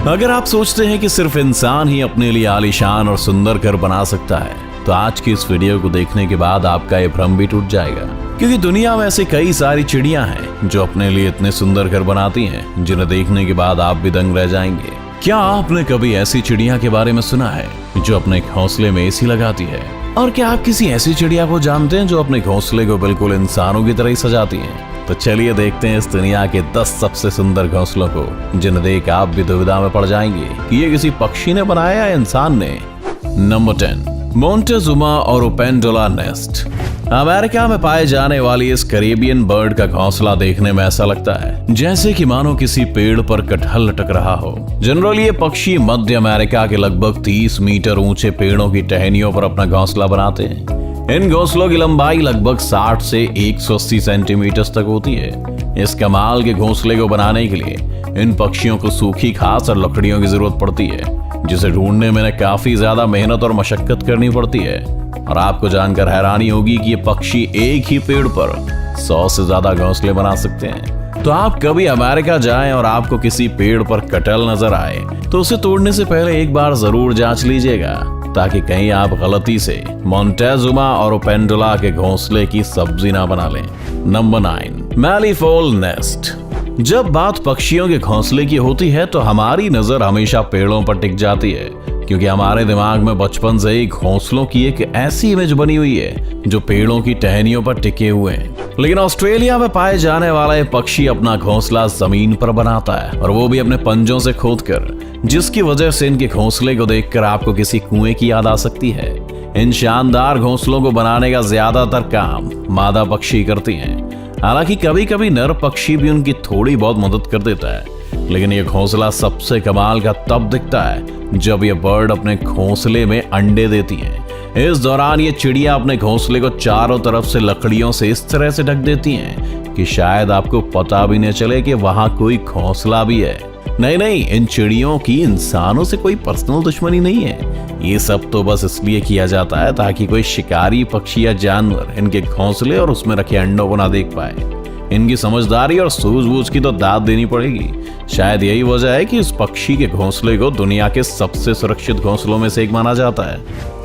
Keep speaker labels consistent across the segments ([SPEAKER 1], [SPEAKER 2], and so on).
[SPEAKER 1] अगर आप सोचते हैं कि सिर्फ इंसान ही अपने लिए आलीशान और सुंदर घर बना सकता है, तो आज की इस वीडियो को देखने के बाद आपका ये भ्रम भी टूट जाएगा। क्योंकि दुनिया में ऐसी कई सारी चिड़ियां हैं जो अपने लिए इतने सुंदर घर बनाती हैं, जिन्हें देखने के बाद आप भी दंग रह जाएंगे। क्या आपने कभी ऐसी चिड़िया के बारे में सुना है जो अपने घोंसले में एसी लगाती है? और क्या आप किसी ऐसी चिड़िया को जानते हैं जो अपने घोंसले को बिल्कुल इंसानों की तरह ही सजाती है? तो चलिए देखते हैं इस दुनिया के 10 सबसे सुंदर घोंसलों को, जिन्हें देख आप भी दुविधा में पड़ जाएंगे कि ये किसी पक्षी ने बनाया या इंसान ने। नंबर 10, मोंटेजुमा और ओपेंडुला नेस्ट। अमेरिका में पाए जाने वाली इस कैरेबियन बर्ड का घोंसला देखने में ऐसा लगता है जैसे कि मानो किसी पेड़ पर कटहल लटक रहा हो। जनरली ये पक्षी मध्य अमेरिका के लगभग 30 मीटर ऊंचे पेड़ों की टहनियों पर अपना घोंसला बनाते हैं। इन घोंसलों की लंबाई लगभग 60 से 180 सेंटीमीटर तक होती है। इस कमाल के घोंसले को बनाने के लिए इन पक्षियों को सूखी घास और लकड़ियों की जरूरत पड़ती है, जिसे ढूंढने में काफी ज्यादा मेहनत और मशक्कत करनी पड़ती है। और आपको जानकर हैरानी होगी कि ये पक्षी एक ही पेड़ पर 100 से ज्यादा घोंसले बना सकते हैं। तो आप कभी अमेरिका जाएं और आपको किसी पेड़ पर कटहल नजर आए तो उसे तोड़ने से पहले एक बार जरूर जांच लीजिएगा, ताकि कहीं आप गलती से मोंटेजुमा और ओपेंडुला के घोंसले की सब्जी ना बना लें। Number 9, malleefowl nest. जब बात पक्षियों के घोंसले की होती है तो हमारी नजर हमेशा पेड़ों पर टिक जाती है, क्योंकि हमारे दिमाग में बचपन से ही घोंसलों की एक ऐसी इमेज बनी हुई है जो पेड़ों की टहनियों पर टिके हुए हैं। लेकिन ऑस्ट्रेलिया में पाए जाने वाला ये पक्षी अपना घोंसला जमीन पर बनाता है, और वो भी अपने पंजों से खोदकर, जिसकी वजह से इनके घोंसले को देखकर आपको किसी कुएं की याद आ सकती है। इन शानदार घोंसलों को बनाने का ज्यादातर काम मादा पक्षी करती हैं। हालांकि कभी कभी नर पक्षी भी उनकी थोड़ी बहुत मदद कर देता है, लेकिन ये घोंसला सबसे कमाल का तब दिखता है जब ये बर्ड अपने घोंसले में अंडे देती है। इस दौरान ये चिड़िया अपने घोंसले को चारों तरफ से लकड़ियों से इस तरह से ढक देती हैं कि शायद आपको पता भी न चले कि वहां कोई घोंसला भी है। नहीं, इन चिड़ियों की इंसानों से कोई पर्सनल दुश्मनी नहीं है। ये सब तो बस इसलिए किया जाता है ताकि कोई शिकारी पक्षी या जानवर इनके घोंसले और उसमें रखे अंडों को ना देख पाए। इनकी समझदारी और सूझबूझ की तो दाद देनी पड़ेगी। शायद यही वजह है कि इस पक्षी के घोंसले को दुनिया के सबसे सुरक्षित घोंसलों में से एक माना जाता है।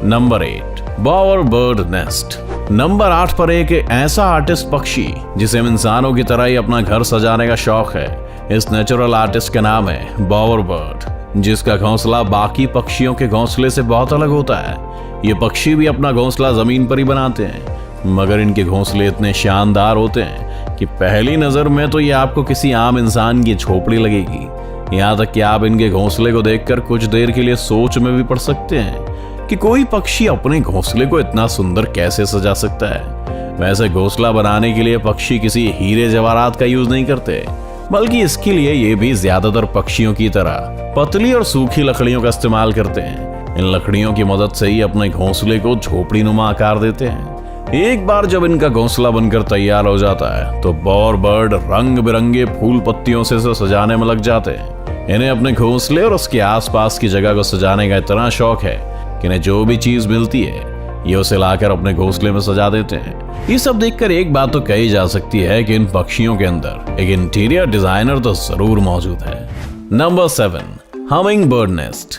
[SPEAKER 1] Number 8, Bower bird nest. Number 8 पर एक ऐसा आर्टिस्ट पक्षी जिसे इंसानों की तरह ही अपना घर सजाने का शौक है। इस नेचुरल आर्टिस्ट का नाम है बॉवर बर्ड, जिसका घोंसला बाकी पक्षियों के घोंसले से बहुत अलग होता है। ये पक्षी भी अपना घोंसला जमीन पर ही बनाते हैं, मगर इनके घोंसले इतने शानदार होते हैं कि पहली नजर में तो ये आपको किसी आम इंसान की झोपड़ी लगेगी। यहाँ तक कि आप इनके घोंसले को देखकर कुछ देर के लिए सोच में भी पड़ सकते हैं कि कोई पक्षी अपने घोंसले को इतना सुंदर कैसे सजा सकता है। वैसे घोंसला बनाने के लिए पक्षी किसी हीरे जवाहरात का यूज नहीं करते, बल्कि इसके लिए ये भी ज्यादातर पक्षियों की तरह पतली और सूखी लकड़ियों का इस्तेमाल करते हैं। इन लकड़ियों की मदद से ही अपने घोंसले को झोपड़ी नुमा आकार देते हैं। एक बार जब इनका घोंसला बनकर तैयार हो जाता है तो बॉवर बर्ड रंग बिरंगे फूल पत्तियों से सजाने में लग जाते हैं। इन्हें अपने घोंसले और उसके आसपास की जगह को सजाने का इतना शौक है कि इन्हें जो भी चीज मिलती है ये उसे लाकर अपने घोंसले में सजा देते हैं। ये सब देखकर एक बात तो कही जा सकती है कि इन पक्षियों के अंदर एक इंटीरियर डिजाइनर तो जरूर मौजूद है। Number 7, humming bird nest.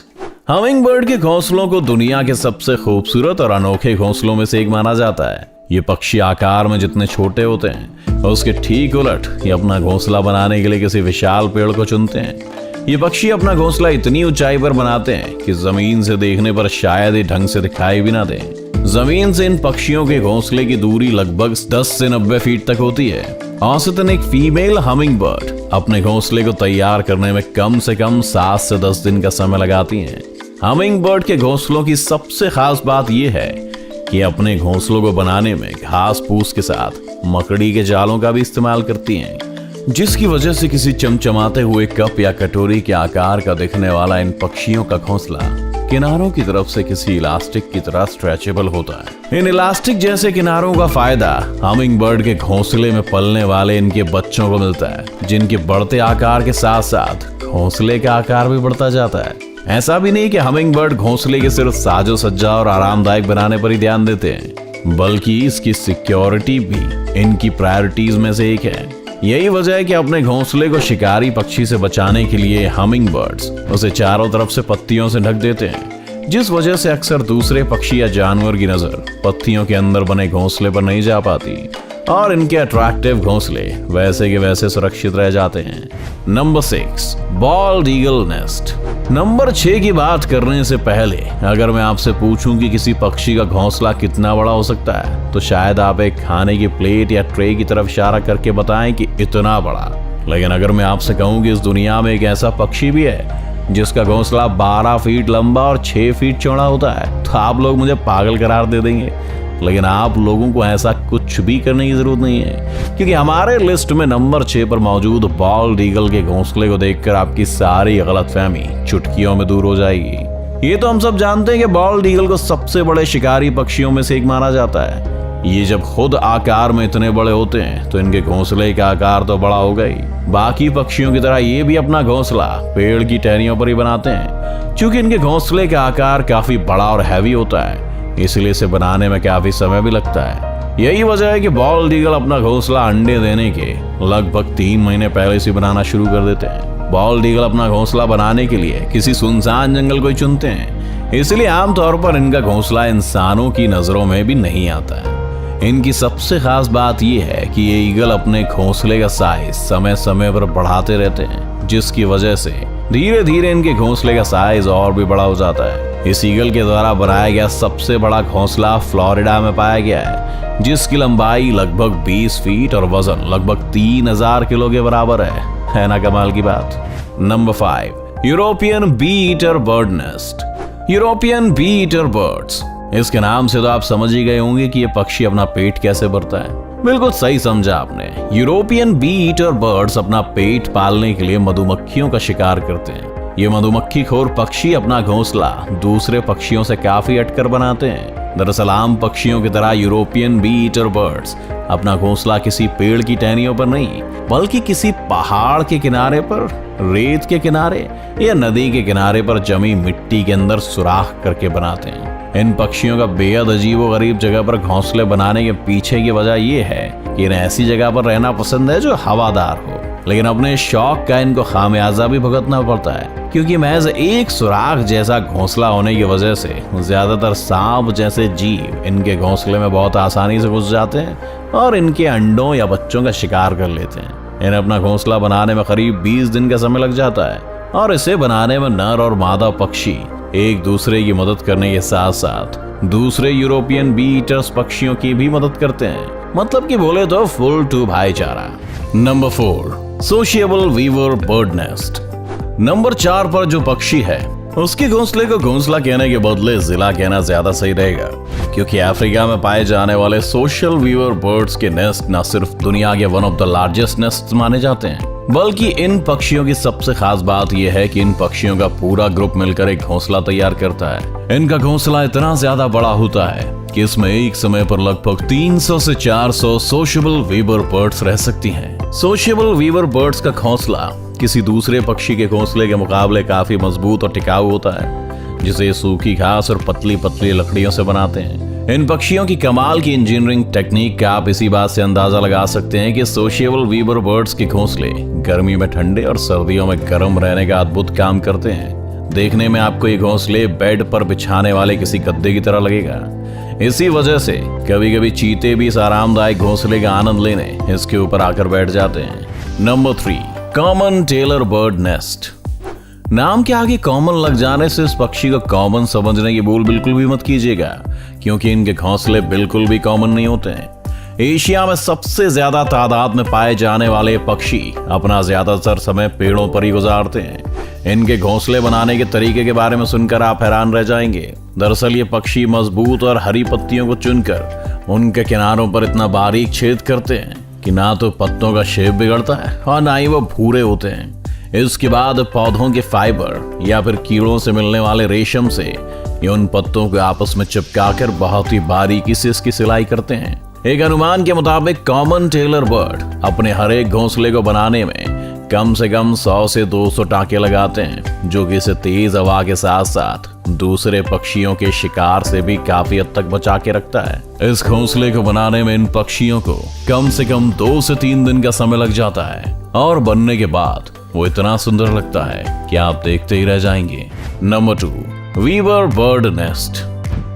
[SPEAKER 1] Humming bird के घोंसलों को दुनिया के सबसे खूबसूरत और अनोखे घोंसलों में से एक माना जाता है। ये पक्षी आकार में जितने छोटे होते हैं उसके ठीक उलट ये अपना घोंसला बनाने के लिए किसी विशाल पेड़ को चुनते हैं। ये पक्षी अपना घोंसला इतनी ऊंचाई पर बनाते हैं कि जमीन से देखने पर शायद ही ढंग से दिखाई भी ना दे। जमीन से इन पक्षियों के घोंसले की दूरी लगभग 10 से 90 फीट तक होती है। औसतन एक फीमेल हमिंग बर्ड अपने घोंसले को तैयार करने में कम से कम 7 से 10 दिन का समय लगाती हैं। हमिंग बर्ड के घोंसलों की सबसे खास बात यह है कि अपने घोंसलों को बनाने में घास फूस के साथ मकड़ी के जालों का भी इस्तेमाल करती हैं, जिसकी वजह से किसी चमचमाते हुए कप या कटोरी के आकार का दिखने वाला इन पक्षियों का घोंसला किनारों की तरफ से किसी इलास्टिक की तरह स्ट्रेचेबल होता है। इन इलास्टिक जैसे किनारों का फायदा हमिंग बर्ड के घोंसले में पलने वाले इनके बच्चों को मिलता है, जिनके बढ़ते आकार के साथ साथ घोंसले का आकार भी बढ़ता जाता है। ऐसा भी नहीं कि हमिंग बर्ड घोंसले के सिर्फ साजो सज्जा और आरामदायक बनाने पर ही ध्यान देते हैं, बल्कि इसकी सिक्योरिटी भी इनकी प्रायोरिटीज में से एक है। यही वजह है कि अपने घोंसले को शिकारी पक्षी से बचाने के लिए हमिंग बर्ड्स उसे चारों तरफ से पत्तियों से ढक देते हैं, जिस वजह से अक्सर दूसरे पक्षी या जानवर की नजर पत्तियों के अंदर बने घोंसले पर नहीं जा पाती और इनके अट्रैक्टिव घोंसले वैसे के वैसे सुरक्षित रह जाते हैं। Number 6, bold eagle nest. Number 6 की बात करने से पहले अगर मैं आपसे पूछूं कि किसी पक्षी का घोंसला कितना बड़ा हो सकता है, तो शायद आप एक खाने की प्लेट या ट्रे की तरफ इशारा करके बताएं कि इतना बड़ा। लेकिन अगर मैं आपसे कहूं कि इस दुनिया में एक ऐसा पक्षी भी है जिसका घोंसला 12 फीट लंबा और 6 फीट चौड़ा होता है, तो आप लोग मुझे पागल करार दे देंगे। लेकिन आप लोगों को ऐसा कुछ भी करने की जरूरत नहीं है, क्योंकि हमारे लिस्ट में नंबर 6 पर मौजूद बॉल्ड ईगल के घोंसले को देखकर आपकी सारी गलतफहमी चुटकियों में दूर हो जाएगी। ये तो हम सब जानते हैं कि बॉल्ड ईगल को सबसे बड़े शिकारी पक्षियों में से एक माना जाता है। ये जब खुद आकार में इतने बड़े होते हैं तो इनके घोंसले का आकार तो बड़ा होगा ही। बाकी पक्षियों की तरह ये भी अपना घोंसला पेड़ की टहनियों पर ही बनाते हैं। चूंकि इनके घोंसले का आकार काफी बड़ा और हैवी होता है, इसलिए इसे बनाने में काफी समय भी लगता है। यही वजह है कि बॉल्ड ईगल अपना घोंसला अंडे देने के लगभग 3 महीने पहले से बनाना शुरू कर देते हैं। बॉल्ड ईगल अपना घोंसला बनाने के लिए किसी सुनसान जंगल को ही चुनते हैं, इसलिए आमतौर पर इनका घोंसला इंसानों की नजरों में भी नहीं आता है। इनकी सबसे खास बात यह है कि ये ईगल अपने घोंसले का साइज समय समय पर बढ़ाते रहते हैं, जिसकी वजह से धीरे धीरे इनके घोंसले का साइज और भी बड़ा हो जाता है। इस ईगल के द्वारा बनाया गया सबसे बड़ा घोंसला फ्लोरिडा में पाया गया है, जिसकी लंबाई लगभग 20 फीट और वजन लगभग 3000 किलो के बराबर है ना कमाल की बात। Number 5, European bee eater bird nest. European bee eater birds, इसके नाम से तो आप समझ ही गए होंगे कि ये पक्षी अपना पेट कैसे भरता है। बिल्कुल सही समझा आपने। यूरोपियन बी ईटर बर्ड्स अपना पेट पालने के लिए मधुमक्खियों का शिकार करते हैं। ये मधुमक्खी खोर पक्षी अपना घोंसला दूसरे पक्षियों से काफी हटकर बनाते हैं। दरअसल आम पक्षियों की तरह यूरोपियन बी ईटर बर्ड्स अपना घोंसला किसी पेड़ की टहनियों पर नहीं, बल्कि किसी पहाड़ के किनारे पर, रेत के किनारे या नदी के किनारे पर जमी मिट्टी के अंदर सुराख करके बनाते हैं। इन पक्षियों का बेहद अजीब और गरीब जगह पर घोंसले बनाने के पीछे की वजह यह है कि इन्हें ऐसी जगह पर रहना पसंद है जो हवादार हो, लेकिन अपने शौक का इनको खामियाजा भी भुगतना पड़ता है, क्योंकि महज एक सुराख जैसा घोंसला होने की वजह से ज्यादातर सांप जैसे जीव इनके घोंसले में बहुत आसानी से घुस जाते हैं और इनके अंडों या बच्चों का शिकार कर लेते हैं। इन्हें अपना घोंसला बनाने में करीब 20 दिन का समय लग जाता है और इसे बनाने में नर और मादा पक्षी एक दूसरे की मदद करने के साथ साथ दूसरे यूरोपियन बी ईटर्स पक्षियों की भी मदद करते हैं। मतलब कि बोले तो फुल टू भाईचारा। Number 4, sociable weaver bird nest. Number 4 पर जो पक्षी है उसके घोंसले को घोंसला कहने के बदले जिला कहना ज्यादा सही रहेगा, क्योंकि अफ्रीका में पाए जाने वाले सोशल वीवर बर्ड्स के नेस्ट न सिर्फ दुनिया के one of the largest nest माने जाते हैं, बल्कि इन पक्षियों की सबसे खास बात यह है कि इन पक्षियों का पूरा ग्रुप मिलकर एक घोंसला तैयार करता है। इनका घोंसला इतना ज्यादा बड़ा होता है कि इसमें एक समय पर लगभग 300 से 400 सोशिएबल वीवर बर्ड्स रह सकती हैं। सोशिएबल वीवर बर्ड्स का घोंसला किसी दूसरे पक्षी के घोंसले के मुकाबले काफी मजबूत और टिकाऊ होता है, जिसे सूखी घास और पतली पतली लकड़ियों से बनाते हैं। इन पक्षियों की कमाल की इंजीनियरिंग टेक्निक का आप इसी बात से अंदाजा लगा सकते हैं कि सोशिएबल वीवर बर्ड्स के घोंसले गर्मी में ठंडे और सर्दियों में गर्म रहने का अद्भुत काम करते हैं। देखने में आपको ये घोंसले बेड पर बिछाने वाले किसी गद्दे की तरह लगेगा। इसी वजह से कभी कभी चीते भी इस आरामदायक घोंसले का आनंद लेने इसके ऊपर आकर बैठ जाते हैं। Number 3, common tailor bird nest. नाम के आगे कॉमन लग जाने से इस पक्षी को कॉमन समझने की भूल बिल्कुल भी मत कीजिएगा, क्योंकि इनके घोंसले बिल्कुल भी कॉमन नहीं होते हैं। एशिया में सबसे ज्यादा तादाद में पाए जाने वाले पक्षी अपना ज्यादातर समय पेड़ों पर ही गुजारते हैं। इनके घोंसले बनाने के तरीके के बारे में सुनकर आप हैरान रह जाएंगे। दरअसल ये पक्षी मजबूत और हरी पत्तियों को चुनकर उनके किनारों पर इतना बारीक छेद करते हैं कि ना तो पत्तों का शेप बिगड़ता है और ना ही वो भूरे होते हैं। इसके बाद पौधों के फाइबर या फिर कीड़ों से मिलने वाले रेशम से ये उन पत्तों को आपस में चिपकाकर बहुत ही बारीकी से इसकी सिलाई करते हैं। एक अनुमान के मुताबिक कॉमन टेलर बर्ड अपने हर एक घोंसले को बनाने में कम से कम 100 से 200 टाँके लगाते हैं, जो कि इसे तेज हवा के साथ साथ दूसरे पक्षियों के शिकार से भी काफी हद तक बचा के रखता है। इस घोंसले को बनाने में इन पक्षियों को कम से कम 2 से 3 दिन का समय लग जाता है और बनने के बाद वो इतना सुंदर लगता है कि आप देखते ही रह जाएंगे। Number 2, weaver bird nest.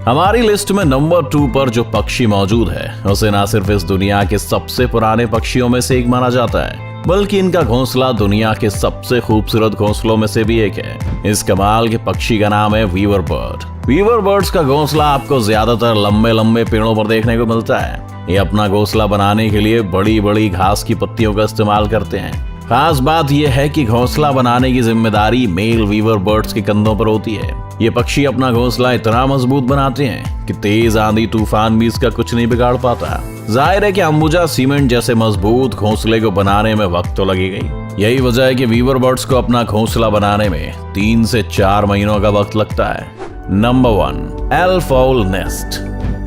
[SPEAKER 1] हमारी लिस्ट में नंबर 2 पर जो पक्षी मौजूद है उसे ना सिर्फ इस दुनिया के सबसे पुराने पक्षियों में से एक माना जाता है, बल्कि इनका घोंसला दुनिया के सबसे खूबसूरत घोंसलों में से भी एक है। इस कमाल के पक्षी का नाम है वीवर बर्ड। वीवर बर्ड्स का घोंसला आपको ज्यादातर लंबे लंबे पेड़ों पर देखने को मिलता है। ये अपना घोंसला बनाने के लिए बड़ी बड़ी घास की पत्तियों का इस्तेमाल करते हैं। खास बात यह है कि घोंसला बनाने की जिम्मेदारी मेल वीवर बर्ड्स के कंधों पर होती है। ये पक्षी अपना घोंसला इतना मजबूत बनाते हैं कि तेज आंधी तूफान भी इसका कुछ नहीं बिगाड़ पाता। जाहिर है कि अंबुजा सीमेंट जैसे मजबूत घोंसले को बनाने में वक्त तो लगेगा। यही वजह है कि वीवर बर्ड्स को अपना घोंसला बनाने में 3 से 4 महीनों का वक्त लगता है। Number 1, elf owl nest.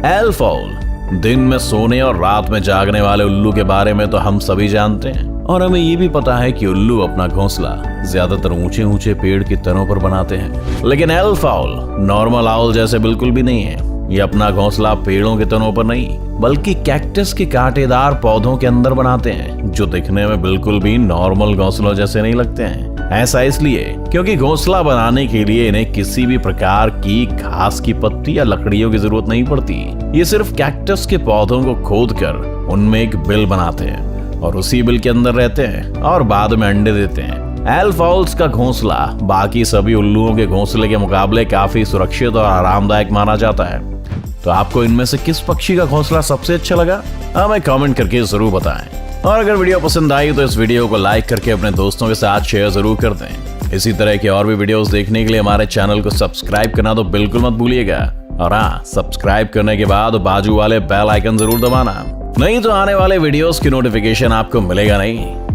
[SPEAKER 1] Elf owl दिन में सोने और रात में जागने वाले उल्लू के बारे में तो हम सभी जानते हैं, और हमें ये भी पता है कि उल्लू अपना घोंसला ज्यादातर ऊंचे ऊंचे पेड़ की तनों पर बनाते हैं। लेकिन एल्फ आउल नॉर्मल आउल जैसे बिल्कुल भी नहीं है। ये अपना घोंसला पेड़ों के तनों पर नहीं, बल्कि कैक्टस के कांटेदार पौधों के अंदर बनाते हैं, जो दिखने में बिल्कुल भी नॉर्मल घोंसलों जैसे नहीं लगते हैं। ऐसा इसलिए क्योंकि घोंसला बनाने के लिए इन्हें किसी भी प्रकार की घास की पत्ती या लकड़ियों की जरूरत नहीं पड़ती। ये सिर्फ कैक्टस के पौधों को खोदकर उनमें एक बिल बनाते हैं और उसी बिल के अंदर रहते हैं और बाद में अंडे देते हैं। एल्फ आउल्स का घोंसला बाकी सभी उल्लुओं के घोंसले के मुकाबले काफी सुरक्षित और आरामदायक माना जाता है। तो आपको इनमें से किस पक्षी का घोंसला सबसे अच्छा लगा, हमें कमेंट करके जरूर बताएं। और अगर वीडियो पसंद आई तो इस वीडियो को लाइक करके अपने दोस्तों के साथ शेयर जरूर कर दें। इसी तरह के और भी वीडियोस देखने के लिए हमारे चैनल को सब्सक्राइब करना तो बिल्कुल मत भूलिएगा। और हाँ, सब्सक्राइब करने के बाद बाजू वाले बेल आइकन जरूर दबाना, नहीं तो आने वाले वीडियोस की नोटिफिकेशन आपको मिलेगा नहीं।